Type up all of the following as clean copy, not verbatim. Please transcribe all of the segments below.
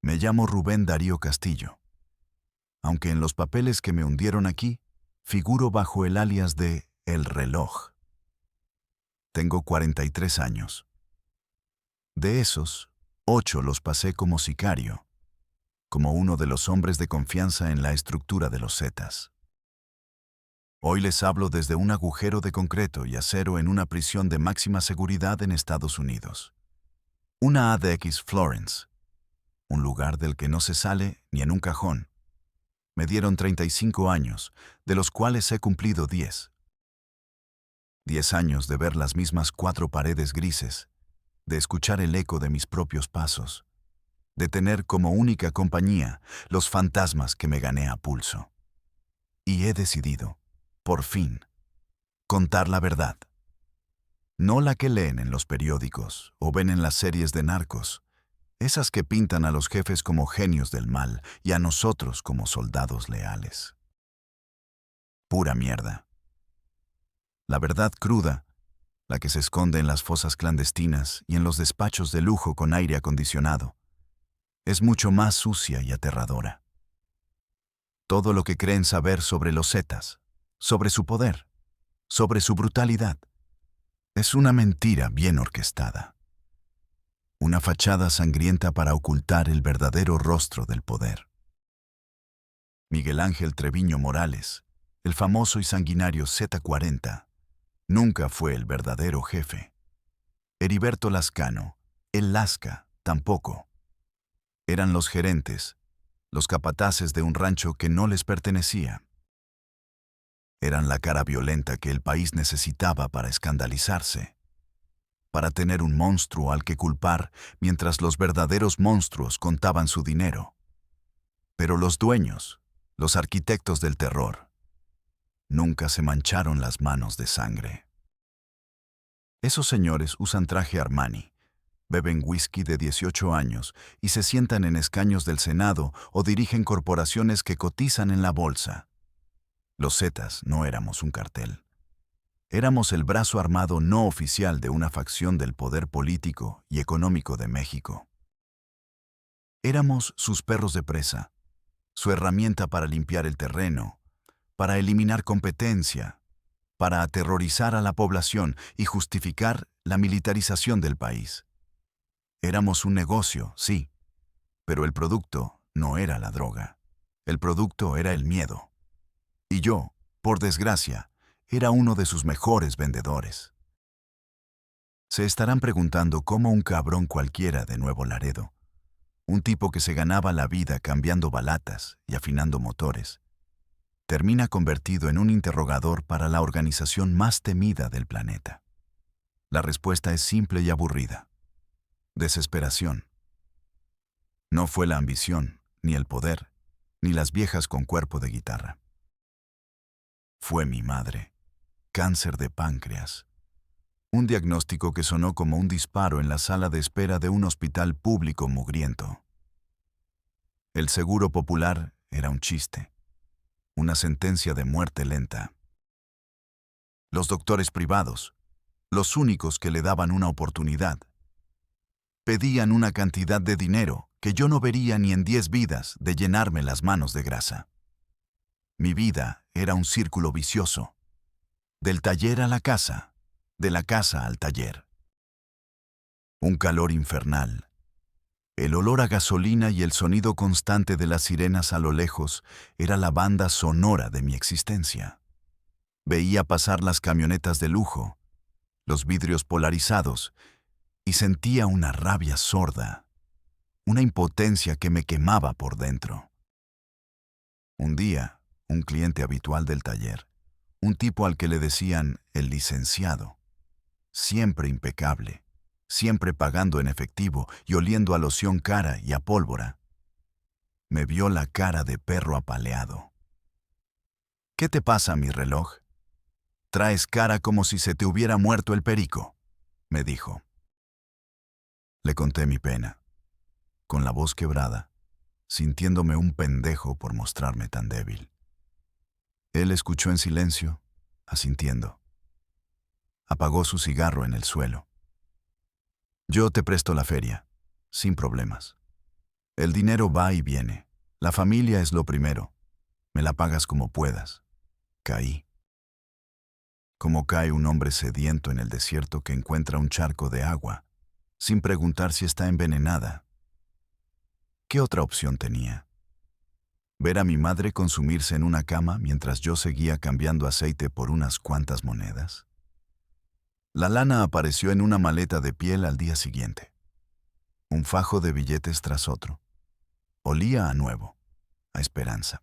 Me llamo Rubén Darío Castillo, aunque en los papeles que me hundieron aquí, figuro bajo el alias de El Reloj. Tengo 43 años. De esos, 8 los pasé como sicario, como uno de los hombres de confianza en la estructura de los Zetas. Hoy les hablo desde un agujero de concreto y acero en una prisión de máxima seguridad en Estados Unidos. Una ADX Florence, un lugar del que no se sale ni en un cajón. Me dieron 35 años, de los cuales he cumplido 10. 10 años de ver las mismas 4 paredes grises, de escuchar el eco de mis propios pasos, de tener como única compañía los fantasmas que me gané a pulso. Y he decidido, por fin, contar la verdad. No la que leen en los periódicos o ven en las series de narcos, esas que pintan a los jefes como genios del mal y a nosotros como soldados leales. Pura mierda. La verdad cruda, la que se esconde en las fosas clandestinas y en los despachos de lujo con aire acondicionado, es mucho más sucia y aterradora. Todo lo que creen saber sobre los Zetas, sobre su poder, sobre su brutalidad, es una mentira bien orquestada. Una fachada sangrienta para ocultar el verdadero rostro del poder. Miguel Ángel Treviño Morales, el famoso y sanguinario Z40, nunca fue el verdadero jefe. Heriberto Lascano, el Lasca, tampoco. Eran los gerentes, los capataces de un rancho que no les pertenecía. Eran la cara violenta que el país necesitaba para escandalizarse, para tener un monstruo al que culpar mientras los verdaderos monstruos contaban su dinero. Pero los dueños, los arquitectos del terror, nunca se mancharon las manos de sangre. Esos señores usan traje Armani, beben whisky de 18 años y se sientan en escaños del Senado o dirigen corporaciones que cotizan en la bolsa. Los Zetas no éramos un cartel. Éramos el brazo armado no oficial de una facción del poder político y económico de México. Éramos sus perros de presa, su herramienta para limpiar el terreno, para eliminar competencia, para aterrorizar a la población y justificar la militarización del país. Éramos un negocio, sí, pero el producto no era la droga. El producto era el miedo. Y yo, por desgracia, era uno de sus mejores vendedores. Se estarán preguntando cómo un cabrón cualquiera de Nuevo Laredo, un tipo que se ganaba la vida cambiando balatas y afinando motores, termina convertido en un interrogador para la organización más temida del planeta. La respuesta es simple y aburrida. Desesperación. No fue la ambición, ni el poder, ni las viejas con cuerpo de guitarra. Fue mi madre. Cáncer de páncreas. Un diagnóstico que sonó como un disparo en la sala de espera de un hospital público mugriento. El seguro popular era un chiste, una sentencia de muerte lenta. Los doctores privados, los únicos que le daban una oportunidad, pedían una cantidad de dinero que yo no vería ni en 10 vidas de llenarme las manos de grasa. Mi vida era un círculo vicioso. Del taller a la casa, de la casa al taller. Un calor infernal. El olor a gasolina y el sonido constante de las sirenas a lo lejos era la banda sonora de mi existencia. Veía pasar las camionetas de lujo, los vidrios polarizados, y sentía una rabia sorda, una impotencia que me quemaba por dentro. Un día, un cliente habitual del taller, un tipo al que le decían el licenciado, siempre impecable, siempre pagando en efectivo y oliendo a loción cara y a pólvora, me vio la cara de perro apaleado. ¿Qué te pasa, mi reloj? Traes cara como si se te hubiera muerto el perico, me dijo. Le conté mi pena, con la voz quebrada, sintiéndome un pendejo por mostrarme tan débil. Él escuchó en silencio, asintiendo. Apagó su cigarro en el suelo. Yo te presto la feria, sin problemas. El dinero va y viene. La familia es lo primero. Me la pagas como puedas. Caí. Como cae un hombre sediento en el desierto que encuentra un charco de agua, sin preguntar si está envenenada. ¿Qué otra opción tenía? ¿Ver a mi madre consumirse en una cama mientras yo seguía cambiando aceite por unas cuantas monedas? La lana apareció en una maleta de piel al día siguiente. Un fajo de billetes tras otro. Olía a nuevo, a esperanza.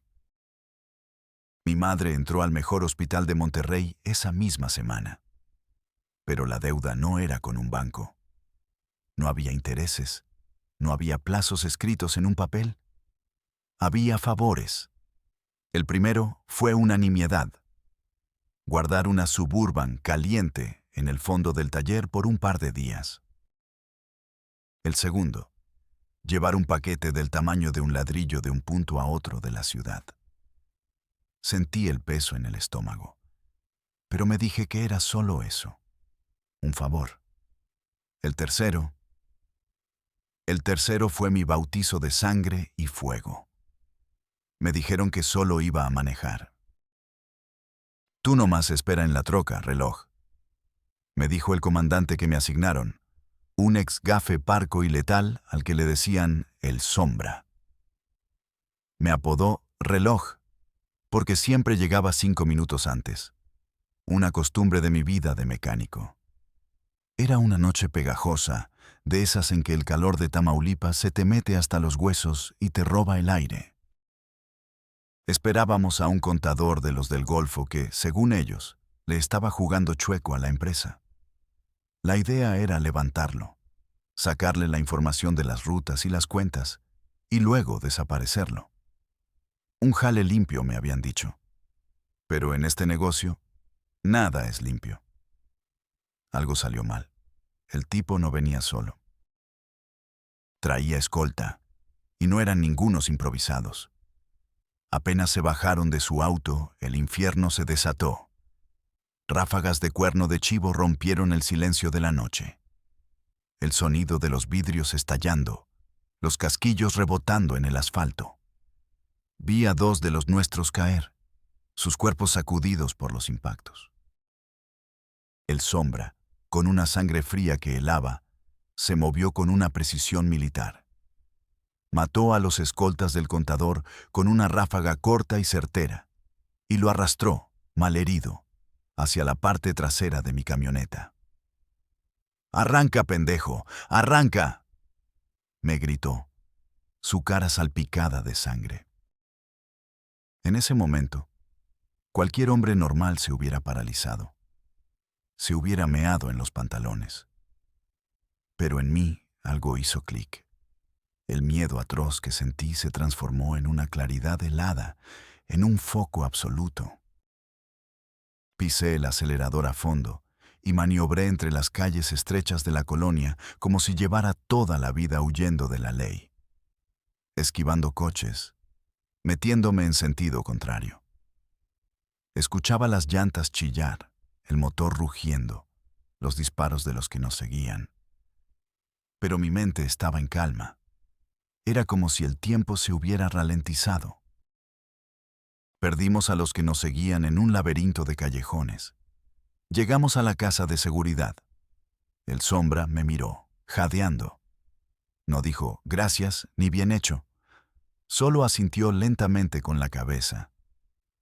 Mi madre entró al mejor hospital de Monterrey esa misma semana. Pero la deuda no era con un banco. No había intereses. No había plazos escritos en un papel. Había favores. El primero fue una nimiedad. Guardar una Suburban caliente en el fondo del taller por un par de días. El segundo, llevar un paquete del tamaño de un ladrillo de un punto a otro de la ciudad. Sentí el peso en el estómago, pero me dije que era solo eso, un favor. El tercero fue mi bautizo de sangre y fuego. Me dijeron que solo iba a manejar. Tú nomás espera en la troca, reloj, me dijo el comandante que me asignaron, un ex gafe parco y letal al que le decían el Sombra. Me apodó reloj, porque siempre llegaba 5 minutos antes, una costumbre de mi vida de mecánico. Era una noche pegajosa, de esas en que el calor de Tamaulipas se te mete hasta los huesos y te roba el aire. Esperábamos a un contador de los del Golfo que, según ellos, le estaba jugando chueco a la empresa. La idea era levantarlo, sacarle la información de las rutas y las cuentas, y luego desaparecerlo. Un jale limpio, me habían dicho. Pero en este negocio, nada es limpio. Algo salió mal. El tipo no venía solo. Traía escolta, y no eran ningunos improvisados. Apenas se bajaron de su auto, el infierno se desató. Ráfagas de cuerno de chivo rompieron el silencio de la noche. El sonido de los vidrios estallando, los casquillos rebotando en el asfalto. Vi a 2 de los nuestros caer, sus cuerpos sacudidos por los impactos. El Sombra, con una sangre fría que helaba, se movió con una precisión militar. Mató a los escoltas del contador con una ráfaga corta y certera, y lo arrastró, malherido, hacia la parte trasera de mi camioneta. «¡Arranca, pendejo! ¡Arranca!», me gritó, su cara salpicada de sangre. En ese momento, cualquier hombre normal se hubiera paralizado. Se hubiera meado en los pantalones. Pero en mí algo hizo clic. El miedo atroz que sentí se transformó en una claridad helada, en un foco absoluto. Pisé el acelerador a fondo y maniobré entre las calles estrechas de la colonia como si llevara toda la vida huyendo de la ley, esquivando coches, metiéndome en sentido contrario. Escuchaba las llantas chillar, el motor rugiendo, los disparos de los que nos seguían. Pero mi mente estaba en calma. Era como si el tiempo se hubiera ralentizado. Perdimos a los que nos seguían en un laberinto de callejones. Llegamos a la casa de seguridad. El Sombra me miró, jadeando. No dijo gracias ni bien hecho. Solo asintió lentamente con la cabeza.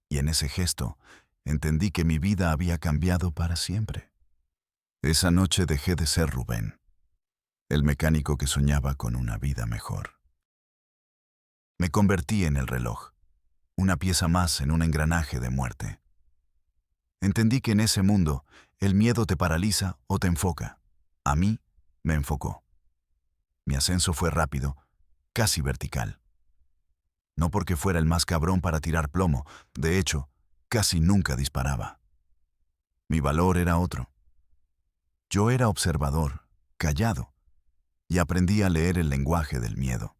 Y en ese gesto entendí que mi vida había cambiado para siempre. Esa noche dejé de ser Rubén, el mecánico que soñaba con una vida mejor. Me convertí en el reloj, una pieza más en un engranaje de muerte. Entendí que en ese mundo el miedo te paraliza o te enfoca. A mí me enfocó. Mi ascenso fue rápido, casi vertical. No porque fuera el más cabrón para tirar plomo, de hecho, casi nunca disparaba. Mi valor era otro. Yo era observador, callado, y aprendí a leer el lenguaje del miedo.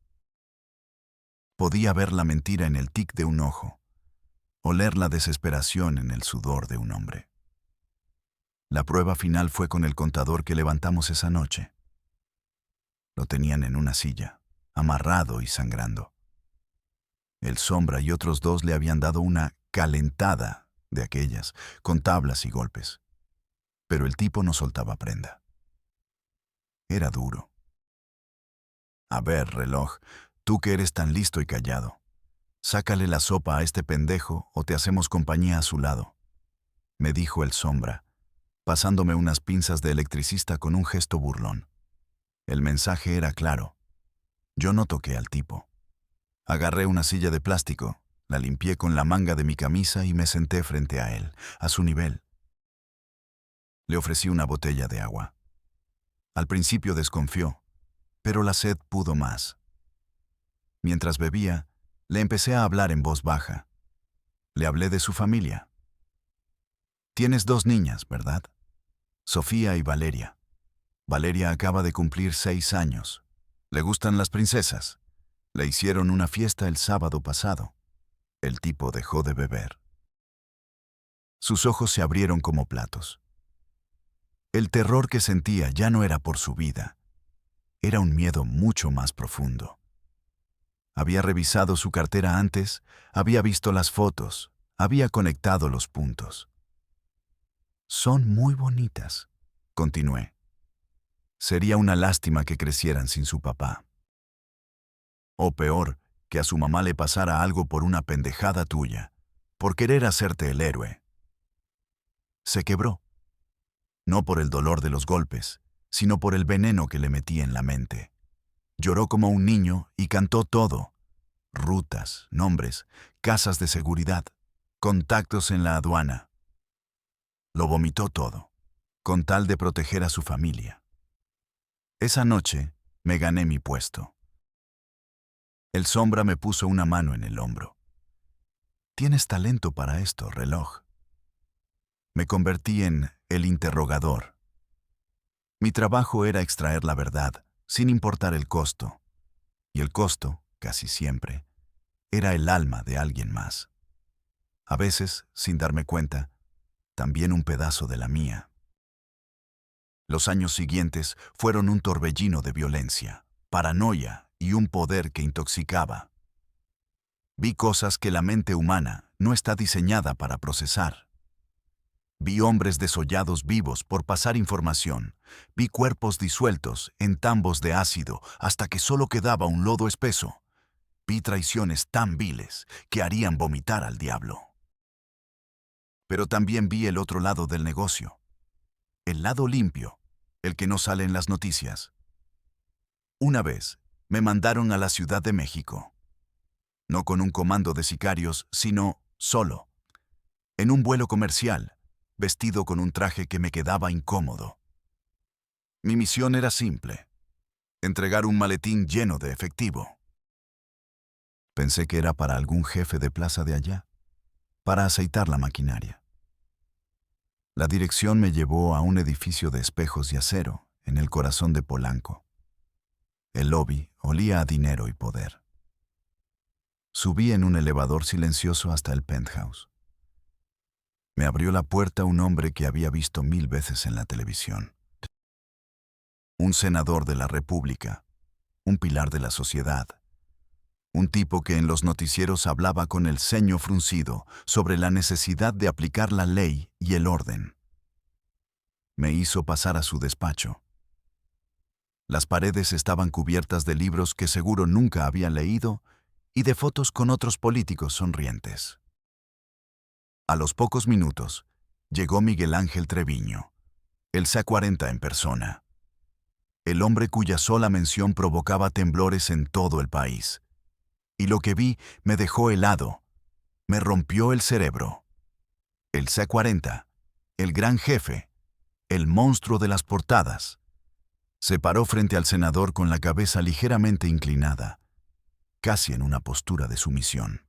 Podía ver la mentira en el tic de un ojo, oler la desesperación en el sudor de un hombre. La prueba final fue con el contador que levantamos esa noche. Lo tenían en una silla, amarrado y sangrando. El Sombra y otros dos le habían dado una calentada de aquellas, con tablas y golpes. Pero el tipo no soltaba prenda. Era duro. A ver, reloj, tú que eres tan listo y callado, sácale la sopa a este pendejo o te hacemos compañía a su lado, me dijo el Sombra, pasándome unas pinzas de electricista con un gesto burlón. El mensaje era claro. Yo no toqué al tipo. Agarré una silla de plástico, la limpié con la manga de mi camisa y me senté frente a él, a su nivel. Le ofrecí una botella de agua. Al principio desconfió, pero la sed pudo más. Mientras bebía, le empecé a hablar en voz baja. Le hablé de su familia. Tienes 2 niñas, ¿verdad? Sofía y Valeria. Valeria acaba de cumplir 6 años. Le gustan las princesas. Le hicieron una fiesta el sábado pasado. El tipo dejó de beber. Sus ojos se abrieron como platos. El terror que sentía ya no era por su vida. Era un miedo mucho más profundo. Había revisado su cartera antes, había visto las fotos, había conectado los puntos. Son muy bonitas, continué. Sería una lástima que crecieran sin su papá. O peor, que a su mamá le pasara algo por una pendejada tuya, por querer hacerte el héroe. Se quebró. No por el dolor de los golpes, sino por el veneno que le metí en la mente. Lloró como un niño y cantó todo. Rutas, nombres, casas de seguridad, contactos en la aduana. Lo vomitó todo, con tal de proteger a su familia. Esa noche me gané mi puesto. El Sombra me puso una mano en el hombro. Tienes talento para esto, reloj. Me convertí en el interrogador. Mi trabajo era extraer la verdad, sin importar el costo. Y el costo, casi siempre, era el alma de alguien más. A veces, sin darme cuenta, también un pedazo de la mía. Los años siguientes fueron un torbellino de violencia, paranoia y un poder que intoxicaba. Vi cosas que la mente humana no está diseñada para procesar. Vi hombres desollados vivos por pasar información. Vi cuerpos disueltos en tambos de ácido hasta que solo quedaba un lodo espeso. Vi traiciones tan viles que harían vomitar al diablo. Pero también vi el otro lado del negocio. El lado limpio, el que no sale en las noticias. Una vez me mandaron a la Ciudad de México. No con un comando de sicarios, sino solo. En un vuelo comercial, vestido con un traje que me quedaba incómodo. Mi misión era simple: entregar un maletín lleno de efectivo. Pensé que era para algún jefe de plaza de allá, para aceitar la maquinaria. La dirección me llevó a un edificio de espejos y acero, en el corazón de Polanco. El lobby olía a dinero y poder. Subí en un elevador silencioso hasta el penthouse. Me abrió la puerta un hombre que había visto 1000 veces en la televisión. Un senador de la República, un pilar de la sociedad. Un tipo que en los noticieros hablaba con el ceño fruncido sobre la necesidad de aplicar la ley y el orden. Me hizo pasar a su despacho. Las paredes estaban cubiertas de libros que seguro nunca había leído y de fotos con otros políticos sonrientes. A los pocos minutos, llegó Miguel Ángel Treviño, el C40 en persona. El hombre cuya sola mención provocaba temblores en todo el país. Y lo que vi me dejó helado, me rompió el cerebro. El C40, el gran jefe, el monstruo de las portadas, se paró frente al senador con la cabeza ligeramente inclinada, casi en una postura de sumisión.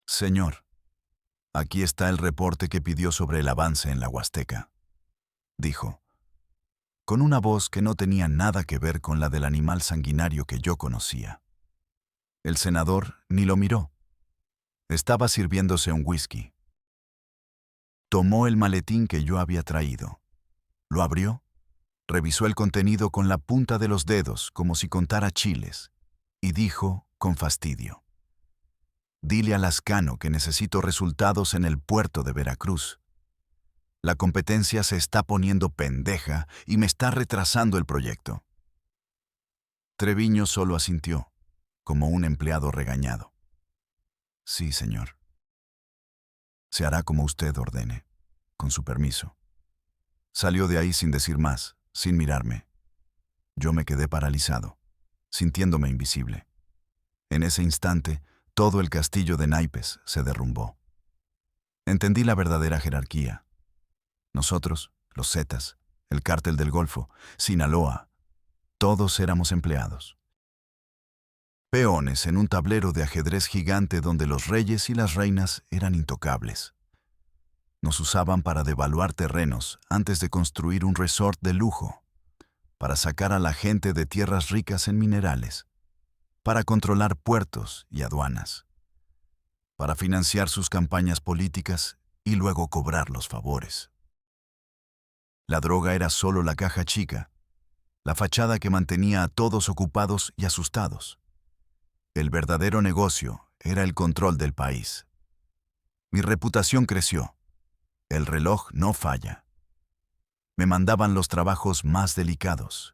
Señor, aquí está el reporte que pidió sobre el avance en la Huasteca, dijo, con una voz que no tenía nada que ver con la del animal sanguinario que yo conocía. El senador ni lo miró. Estaba sirviéndose un whisky. Tomó el maletín que yo había traído. Lo abrió Revisó el contenido con la punta de los dedos, como si contara chiles, y dijo con fastidio: «Dile a Lascano que necesito resultados en el puerto de Veracruz. La competencia se está poniendo pendeja y me está retrasando el proyecto». Treviño solo asintió, como un empleado regañado. «Sí, señor. Se hará como usted ordene, con su permiso». Salió de ahí sin decir más, sin mirarme. Yo me quedé paralizado, sintiéndome invisible. En ese instante, todo el castillo de naipes se derrumbó. Entendí la verdadera jerarquía. Nosotros, los Zetas, el Cártel del Golfo, Sinaloa, todos éramos empleados. Peones en un tablero de ajedrez gigante donde los reyes y las reinas eran intocables. Nos usaban para devaluar terrenos antes de construir un resort de lujo, para sacar a la gente de tierras ricas en minerales, para controlar puertos y aduanas, para financiar sus campañas políticas y luego cobrar los favores. La droga era solo la caja chica, la fachada que mantenía a todos ocupados y asustados. El verdadero negocio era el control del país. Mi reputación creció. El reloj no falla. Me mandaban los trabajos más delicados.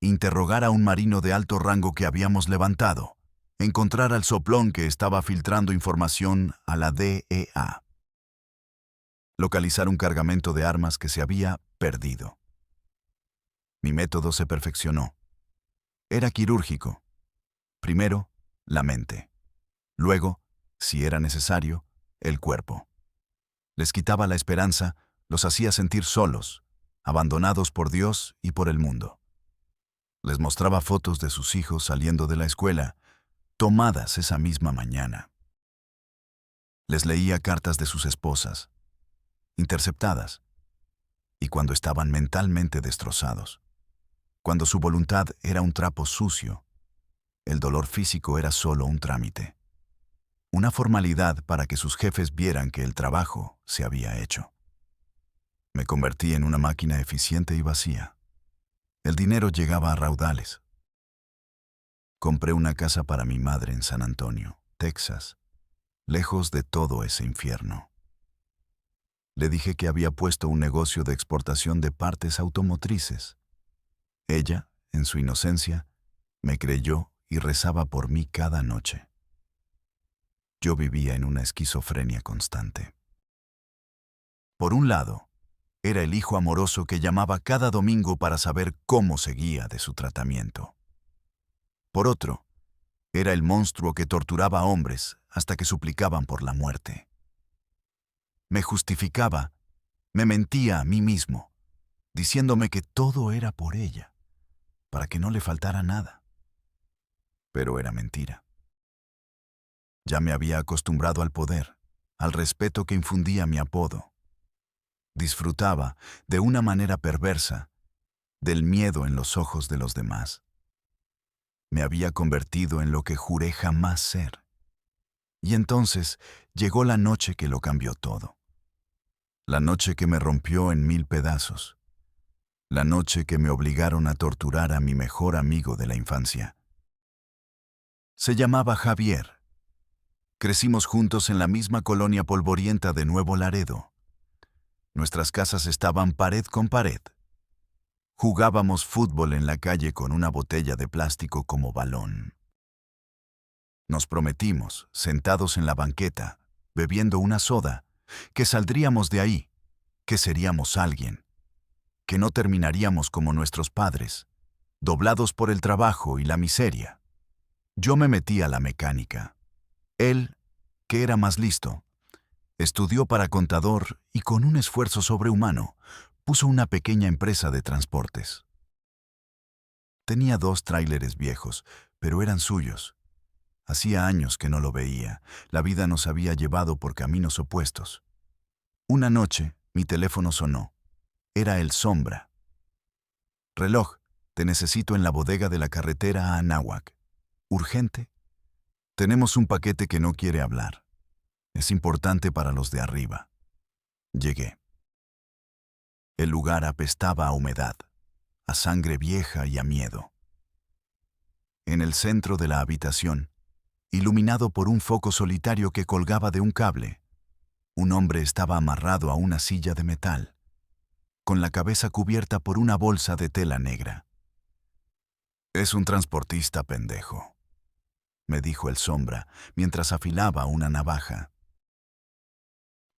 Interrogar a un marino de alto rango que habíamos levantado. Encontrar al soplón que estaba filtrando información a la DEA. Localizar un cargamento de armas que se había perdido. Mi método se perfeccionó. Era quirúrgico. Primero, la mente. Luego, si era necesario, el cuerpo. Les quitaba la esperanza, los hacía sentir solos, abandonados por Dios y por el mundo. Les mostraba fotos de sus hijos saliendo de la escuela, tomadas esa misma mañana. Les leía cartas de sus esposas, interceptadas, y cuando estaban mentalmente destrozados, cuando su voluntad era un trapo sucio, el dolor físico era solo un trámite. Una formalidad para que sus jefes vieran que el trabajo se había hecho. Me convertí en una máquina eficiente y vacía. El dinero llegaba a raudales. Compré una casa para mi madre en San Antonio, Texas, lejos de todo ese infierno. Le dije que había puesto un negocio de exportación de partes automotrices. Ella, en su inocencia, me creyó y rezaba por mí cada noche. Yo vivía en una esquizofrenia constante. Por un lado, era el hijo amoroso que llamaba cada domingo para saber cómo seguía de su tratamiento. Por otro, era el monstruo que torturaba a hombres hasta que suplicaban por la muerte. Me justificaba, me mentía a mí mismo, diciéndome que todo era por ella, para que no le faltara nada. Pero era mentira. Ya me había acostumbrado al poder, al respeto que infundía mi apodo. Disfrutaba, de una manera perversa, del miedo en los ojos de los demás. Me había convertido en lo que juré jamás ser. Y entonces llegó la noche que lo cambió todo. La noche que me rompió en 1000 pedazos. La noche que me obligaron a torturar a mi mejor amigo de la infancia. Se llamaba Javier. Crecimos juntos en la misma colonia polvorienta de Nuevo Laredo. Nuestras casas estaban pared con pared. Jugábamos fútbol en la calle con una botella de plástico como balón. Nos prometimos, sentados en la banqueta, bebiendo una soda, que saldríamos de ahí, que seríamos alguien, que no terminaríamos como nuestros padres, doblados por el trabajo y la miseria. Yo me metí a la mecánica. Él, que era más listo, estudió para contador y con un esfuerzo sobrehumano puso una pequeña empresa de transportes. Tenía 2 tráileres viejos, pero eran suyos. Hacía años que no lo veía. La vida nos había llevado por caminos opuestos. Una noche, mi teléfono sonó. Era el Sombra. «Reloj, te necesito en la bodega de la carretera a Anáhuac. ¿Urgente? Tenemos un paquete que no quiere hablar. Es importante para los de arriba». Llegué. El lugar apestaba a humedad. a sangre vieja y a miedo. En el centro de la habitación, iluminado por un foco solitario que colgaba de un cable, un hombre estaba amarrado a una silla de metal, con la cabeza cubierta por una bolsa de tela negra. «Es un transportista, pendejo», me dijo el sombra mientras afilaba una navaja.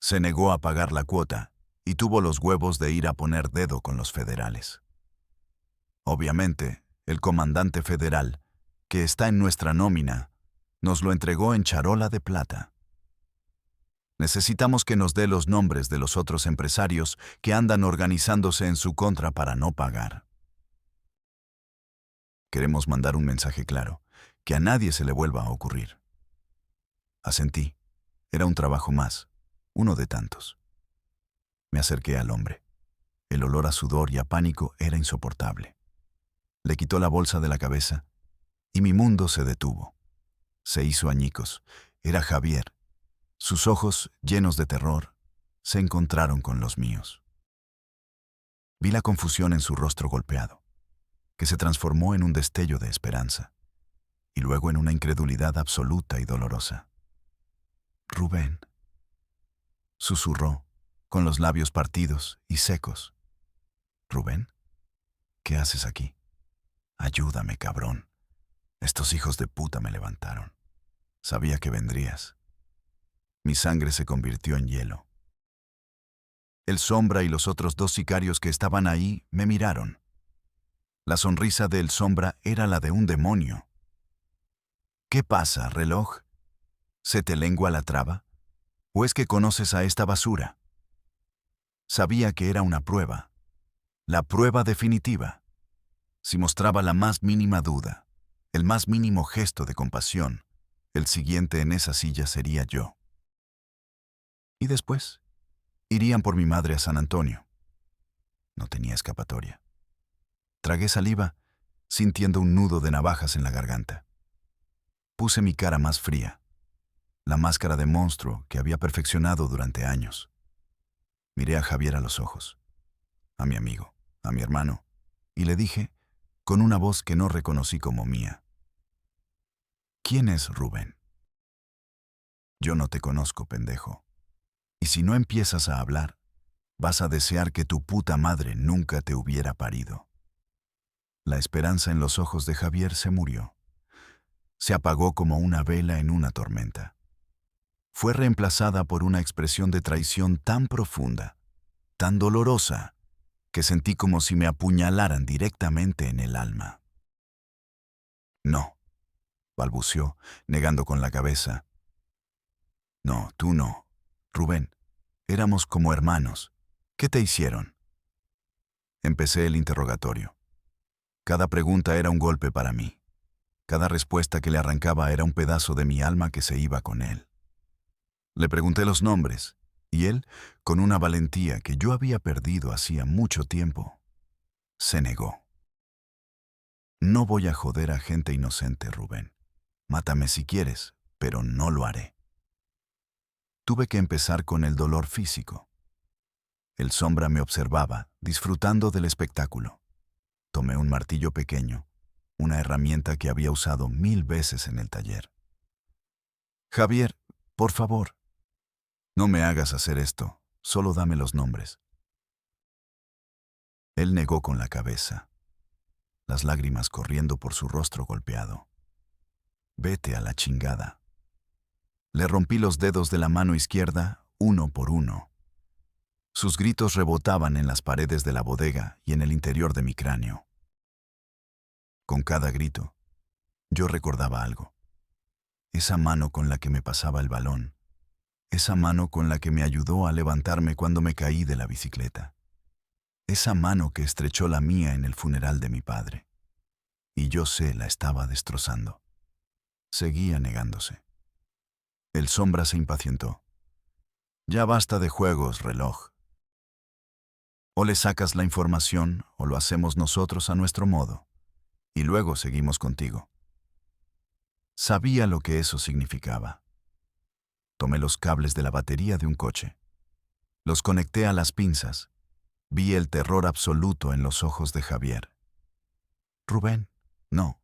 Se negó a pagar la cuota y tuvo los huevos de ir a poner dedo con los federales. Obviamente, el comandante federal, que está en nuestra nómina, nos lo entregó en charola de plata. Necesitamos que nos dé los nombres de los otros empresarios que andan organizándose en su contra para no pagar. Queremos mandar un mensaje claro, que a nadie se le vuelva a ocurrir. Asentí. Era un trabajo más, uno de tantos. Me acerqué al hombre. El olor a sudor y a pánico era insoportable. Le quitó la bolsa de la cabeza y mi mundo se detuvo. Se hizo añicos. Era Javier. Sus ojos, llenos de terror, se encontraron con los míos. Vi la confusión en su rostro golpeado, que se transformó en un destello de esperanza, y luego en una incredulidad absoluta y dolorosa. «Rubén», susurró, con los labios partidos y secos. «¿Rubén? ¿Qué haces aquí? Ayúdame, cabrón. Estos hijos de puta me levantaron. Sabía que vendrías». Mi sangre se convirtió en hielo. El sombra y los otros dos sicarios que estaban ahí me miraron. La sonrisa de El sombra era la de un demonio. «¿Qué pasa, reloj? ¿Se te lengua la traba? ¿O es que conoces a esta basura?» Sabía que era una prueba. La prueba definitiva. Si mostraba la más mínima duda, el más mínimo gesto de compasión, el siguiente en esa silla sería yo. Y después, irían por mi madre a San Antonio. No tenía escapatoria. Tragué saliva, sintiendo un nudo de navajas en la garganta. Puse mi cara más fría, la máscara de monstruo que había perfeccionado durante años. Miré a Javier a los ojos, a mi amigo, a mi hermano, y le dije, con una voz que no reconocí como mía: «¿Quién es Rubén?» «Yo no te conozco, pendejo. Y si no empiezas a hablar, vas a desear que tu puta madre nunca te hubiera parido». La esperanza en los ojos de Javier se murió. Se apagó como una vela en una tormenta. Fue reemplazada por una expresión de traición tan profunda, tan dolorosa, que sentí como si me apuñalaran directamente en el alma. «No», balbuceó, negando con la cabeza. «No, tú no, Rubén. Éramos como hermanos. ¿Qué te hicieron?» Empecé el interrogatorio. Cada pregunta era un golpe para mí. Cada respuesta que le arrancaba era un pedazo de mi alma que se iba con él. Le pregunté los nombres, y él, con una valentía que yo había perdido hacía mucho tiempo, se negó. «No voy a joder a gente inocente, Rubén. Mátame si quieres, pero no lo haré». Tuve que empezar con el dolor físico. El sombra me observaba, disfrutando del espectáculo. Tomé un martillo pequeño, una herramienta que había usado 1000 veces en el taller. «Javier, por favor, no me hagas hacer esto, solo dame los nombres». Él negó con la cabeza, las lágrimas corriendo por su rostro golpeado. «Vete a la chingada». Le rompí los dedos de la mano izquierda, uno por uno. Sus gritos rebotaban en las paredes de la bodega y en el interior de mi cráneo. Con cada grito, yo recordaba algo. Esa mano con la que me pasaba el balón. Esa mano con la que me ayudó a levantarme cuando me caí de la bicicleta. Esa mano que estrechó la mía en el funeral de mi padre. Y yo la estaba destrozando. Seguía negándose. El sombra se impacientó. «Ya basta de juegos, reloj. O le sacas la información o lo hacemos nosotros a nuestro modo. Y luego seguimos contigo». Sabía lo que eso significaba. Tomé los cables de la batería de un coche. Los conecté a las pinzas. Vi el terror absoluto en los ojos de Javier. Rubén, no.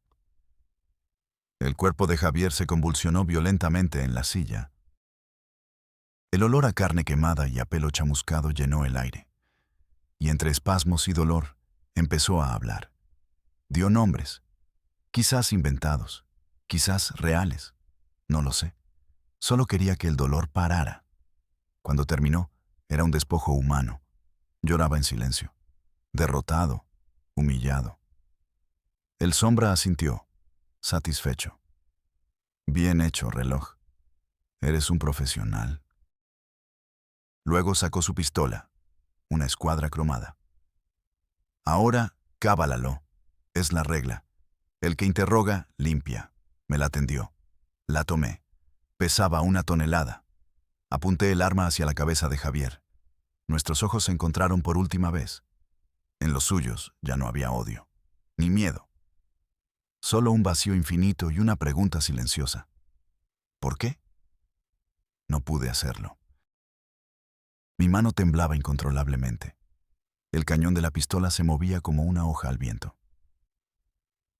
El cuerpo de Javier se convulsionó violentamente en la silla. El olor a carne quemada y a pelo chamuscado llenó el aire. Y entre espasmos y dolor, empezó a hablar. Dio nombres, quizás inventados, quizás reales, no lo sé. Solo quería que el dolor parara. Cuando terminó, era un despojo humano. Lloraba en silencio, derrotado, humillado. El sombra asintió, satisfecho. Bien hecho, reloj. Eres un profesional. Luego sacó su pistola, una escuadra cromada. Ahora, cábalalo. Es la regla. El que interroga, limpia. Me la tendió. La tomé. Pesaba 1 tonelada. Apunté el arma hacia la cabeza de Javier. Nuestros ojos se encontraron por última vez. En los suyos ya no había odio, ni miedo. Solo un vacío infinito y una pregunta silenciosa. ¿Por qué? No pude hacerlo. Mi mano temblaba incontrolablemente. El cañón de la pistola se movía como una hoja al viento.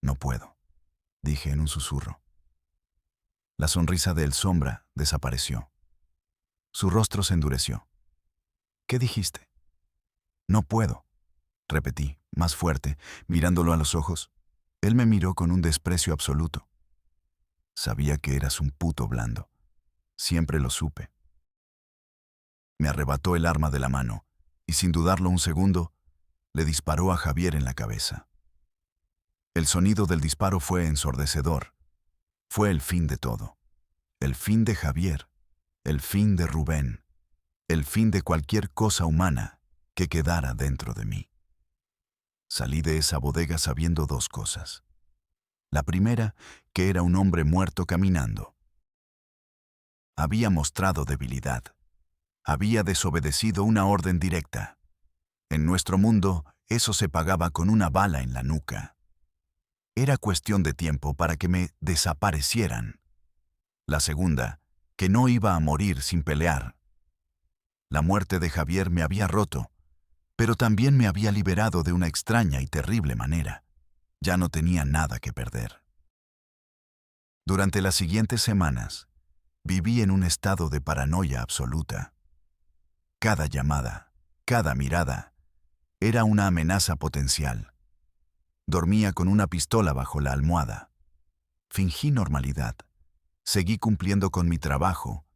No puedo, dije en un susurro. La sonrisa de El Sombra desapareció. Su rostro se endureció. ¿Qué dijiste? No puedo, repetí, más fuerte, mirándolo a los ojos. Él me miró con un desprecio absoluto. Sabía que eras un puto blando. Siempre lo supe. Me arrebató el arma de la mano y, sin dudarlo un segundo, le disparó a Javier en la cabeza. El sonido del disparo fue ensordecedor. Fue el fin de todo. El fin de Javier. El fin de Rubén. El fin de cualquier cosa humana que quedara dentro de mí. Salí de esa bodega sabiendo 2 cosas. La primera, que era un hombre muerto caminando. Había mostrado debilidad. Había desobedecido una orden directa. En nuestro mundo, eso se pagaba con una bala en la nuca. Era cuestión de tiempo para que me desaparecieran. La segunda, que no iba a morir sin pelear. La muerte de Javier me había roto, pero también me había liberado de una extraña y terrible manera. Ya no tenía nada que perder. Durante las siguientes semanas, viví en un estado de paranoia absoluta. Cada llamada, cada mirada, era una amenaza potencial. Dormía con una pistola bajo la almohada. Fingí normalidad. Seguí cumpliendo con mi trabajo,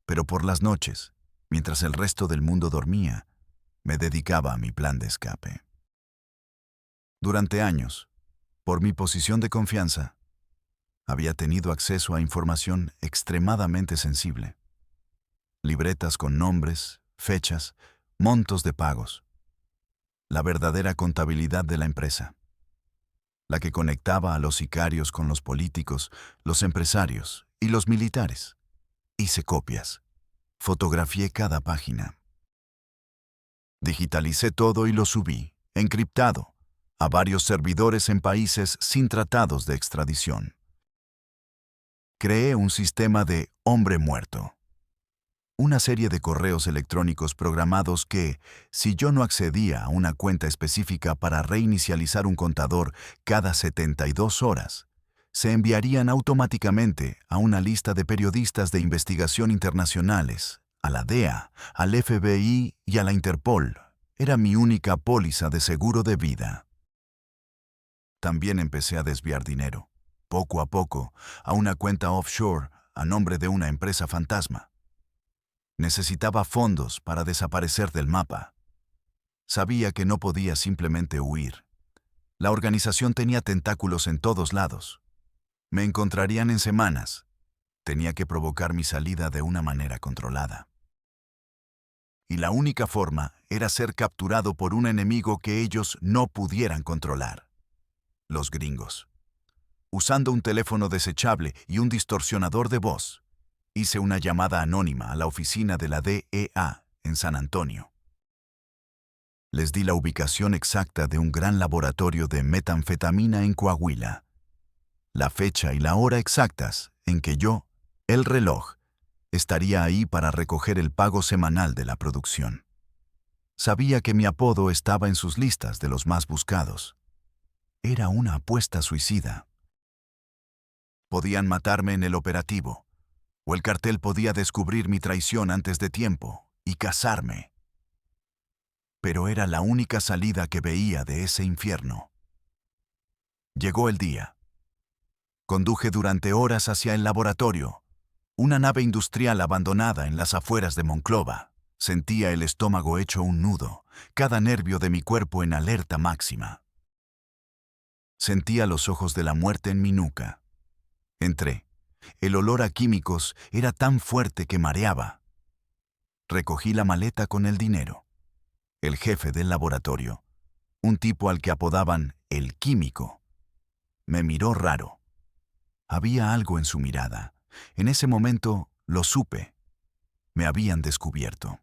pero por las noches, mientras el resto del mundo dormía, me dedicaba a mi plan de escape. Durante años, por mi posición de confianza, había tenido acceso a información extremadamente sensible. Libretas con nombres, fechas, montos de pagos. La verdadera contabilidad de la empresa. La que conectaba a los sicarios con los políticos, los empresarios y los militares. Hice copias. Fotografié cada página. Digitalicé todo y lo subí, encriptado, a varios servidores en países sin tratados de extradición. Creé un sistema de hombre muerto. Una serie de correos electrónicos programados que, si yo no accedía a una cuenta específica para reinicializar un contador cada 72 horas, se enviarían automáticamente a una lista de periodistas de investigación internacionales, a la DEA, al FBI y a la Interpol. Era mi única póliza de seguro de vida. También empecé a desviar dinero, poco a poco, a una cuenta offshore a nombre de una empresa fantasma. Necesitaba fondos para desaparecer del mapa. Sabía que no podía simplemente huir. La organización tenía tentáculos en todos lados. Me encontrarían en semanas. Tenía que provocar mi salida de una manera controlada. Y la única forma era ser capturado por un enemigo que ellos no pudieran controlar. Los gringos. Usando un teléfono desechable y un distorsionador de voz, hice una llamada anónima a la oficina de la DEA en San Antonio. Les di la ubicación exacta de un gran laboratorio de metanfetamina en Coahuila, la fecha y la hora exactas en que yo, el reloj, estaría ahí para recoger el pago semanal de la producción. Sabía que mi apodo estaba en sus listas de los más buscados. Era una apuesta suicida. Podían matarme en el operativo, o el cartel podía descubrir mi traición antes de tiempo y casarme. Pero era la única salida que veía de ese infierno. Llegó el día. Conduje durante horas hacia el laboratorio, una nave industrial abandonada en las afueras de Monclova. Sentía el estómago hecho un nudo, cada nervio de mi cuerpo en alerta máxima. Sentía los ojos de la muerte en mi nuca. Entré. El olor a químicos era tan fuerte que mareaba. Recogí la maleta con el dinero. El jefe del laboratorio, un tipo al que apodaban el químico, me miró raro. Había algo en su mirada. En ese momento lo supe. Me habían descubierto.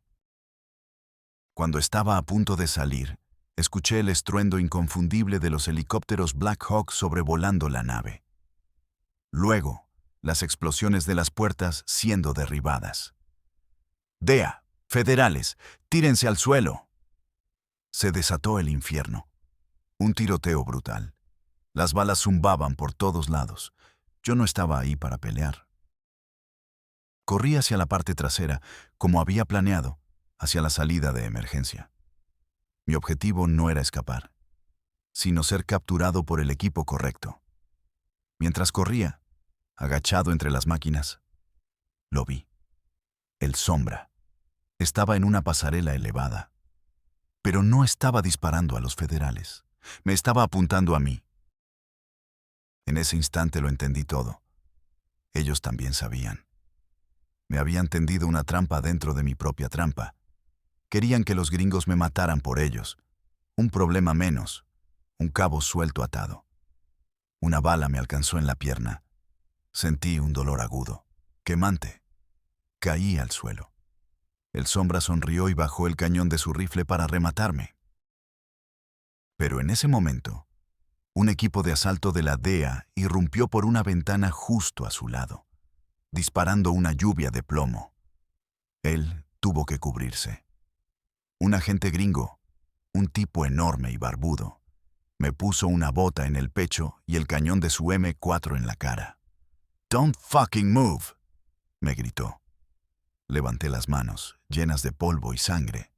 Cuando estaba a punto de salir, escuché el estruendo inconfundible de los helicópteros Black Hawk sobrevolando la nave. Luego, las explosiones de las puertas siendo derribadas. «DEA, federales, tírense al suelo». Se desató el infierno. Un tiroteo brutal. Las balas zumbaban por todos lados. Yo no estaba ahí para pelear. Corrí hacia la parte trasera, como había planeado, hacia la salida de emergencia. Mi objetivo no era escapar, sino ser capturado por el equipo correcto. Mientras corría, agachado entre las máquinas, lo vi. El Sombra. Estaba en una pasarela elevada, pero no estaba disparando a los federales. Me estaba apuntando a mí. En ese instante lo entendí todo. Ellos también sabían. Me habían tendido una trampa dentro de mi propia trampa. Querían que los gringos me mataran por ellos. Un problema menos, un cabo suelto atado. Una bala me alcanzó en la pierna. Sentí un dolor agudo, quemante. Caí al suelo. El Sombra sonrió y bajó el cañón de su rifle para rematarme. Pero en ese momento, un equipo de asalto de la DEA irrumpió por una ventana justo a su lado, disparando una lluvia de plomo. Él tuvo que cubrirse. Un agente gringo, un tipo enorme y barbudo, me puso una bota en el pecho y el cañón de su M4 en la cara. «Don't fucking move», me gritó. Levanté las manos, llenas de polvo y sangre.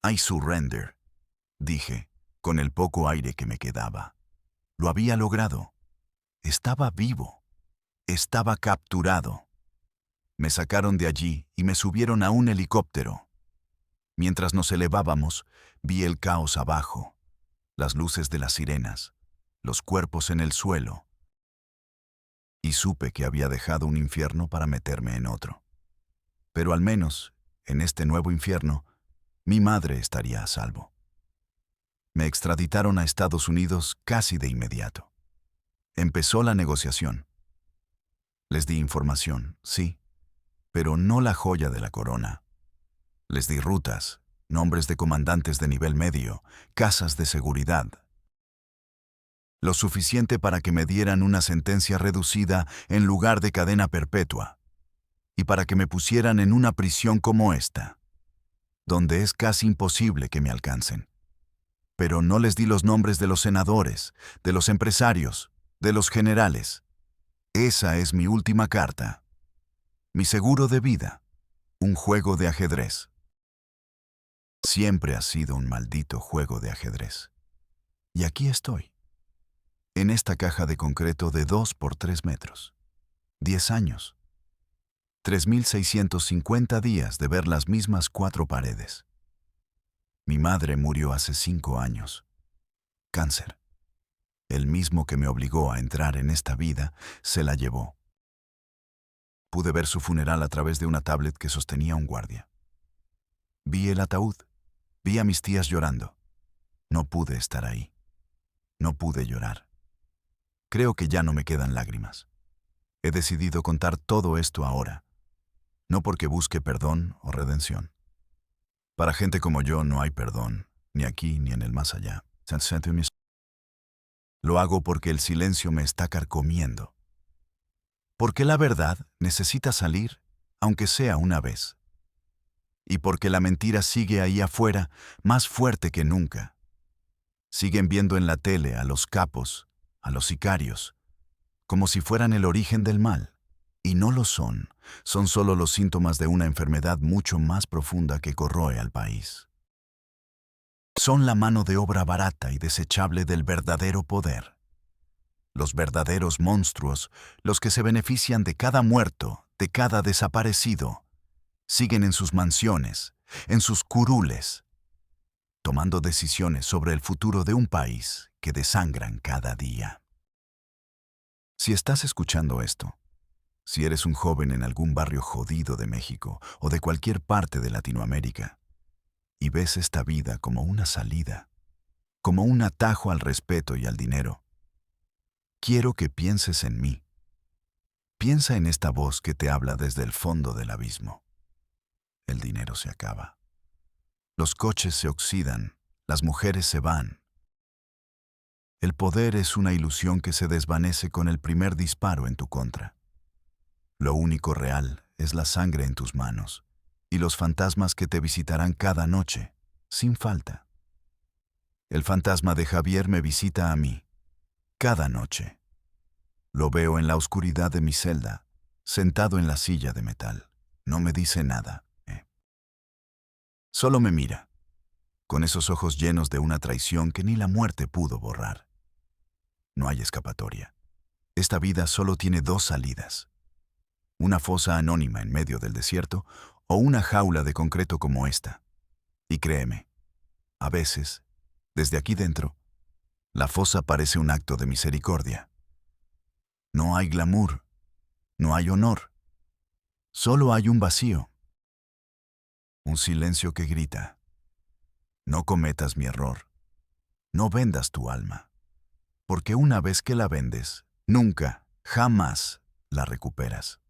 «I surrender», dije, con el poco aire que me quedaba. Lo había logrado. Estaba vivo. Estaba capturado. Me sacaron de allí y me subieron a un helicóptero. Mientras nos elevábamos, vi el caos abajo, las luces de las sirenas, los cuerpos en el suelo, y supe que había dejado un infierno para meterme en otro. Pero al menos, en este nuevo infierno, mi madre estaría a salvo. Me extraditaron a Estados Unidos casi de inmediato. Empezó la negociación. Les di información, sí, pero no la joya de la corona. Les di rutas, nombres de comandantes de nivel medio, casas de seguridad. Lo suficiente para que me dieran una sentencia reducida en lugar de cadena perpetua, y para que me pusieran en una prisión como esta, donde es casi imposible que me alcancen. Pero no les di los nombres de los senadores, de los empresarios, de los generales. Esa es mi última carta. Mi seguro de vida. Un juego de ajedrez. Siempre ha sido un maldito juego de ajedrez. Y aquí estoy. En esta caja de concreto de 2 por 3 metros. 10 años. 3.650 días de ver las mismas 4 paredes. Mi madre murió hace 5 años. Cáncer. El mismo que me obligó a entrar en esta vida, se la llevó. Pude ver su funeral a través de una tablet que sostenía un guardia. Vi el ataúd. Vi a mis tías llorando. No pude estar ahí. No pude llorar. Creo que ya no me quedan lágrimas. He decidido contar todo esto ahora. No porque busque perdón o redención. Para gente como yo no hay perdón, ni aquí ni en el más allá. Lo hago porque el silencio me está carcomiendo. Porque la verdad necesita salir, aunque sea una vez. Y porque la mentira sigue ahí afuera, más fuerte que nunca. Siguen viendo en la tele a los capos, a los sicarios, como si fueran el origen del mal. Y no lo son. Son solo los síntomas de una enfermedad mucho más profunda que corroe al país. Son la mano de obra barata y desechable del verdadero poder. Los verdaderos monstruos, los que se benefician de cada muerto, de cada desaparecido, siguen en sus mansiones, en sus curules, tomando decisiones sobre el futuro de un país que desangran cada día. Si estás escuchando esto, si eres un joven en algún barrio jodido de México o de cualquier parte de Latinoamérica, y ves esta vida como una salida, como un atajo al respeto y al dinero, quiero que pienses en mí. Piensa en esta voz que te habla desde el fondo del abismo. El dinero se acaba. Los coches se oxidan, las mujeres se van. El poder es una ilusión que se desvanece con el primer disparo en tu contra. Lo único real es la sangre en tus manos y los fantasmas que te visitarán cada noche, sin falta. El fantasma de Javier me visita a mí, cada noche. Lo veo en la oscuridad de mi celda, sentado en la silla de metal. No me dice nada. Solo me mira, con esos ojos llenos de una traición que ni la muerte pudo borrar. No hay escapatoria. Esta vida solo tiene dos salidas. Una fosa anónima en medio del desierto o una jaula de concreto como esta. Y créeme, a veces, desde aquí dentro, la fosa parece un acto de misericordia. No hay glamour, no hay honor, solo hay un vacío. Un silencio que grita: no cometas mi error, no vendas tu alma, porque una vez que la vendes, nunca, jamás la recuperas.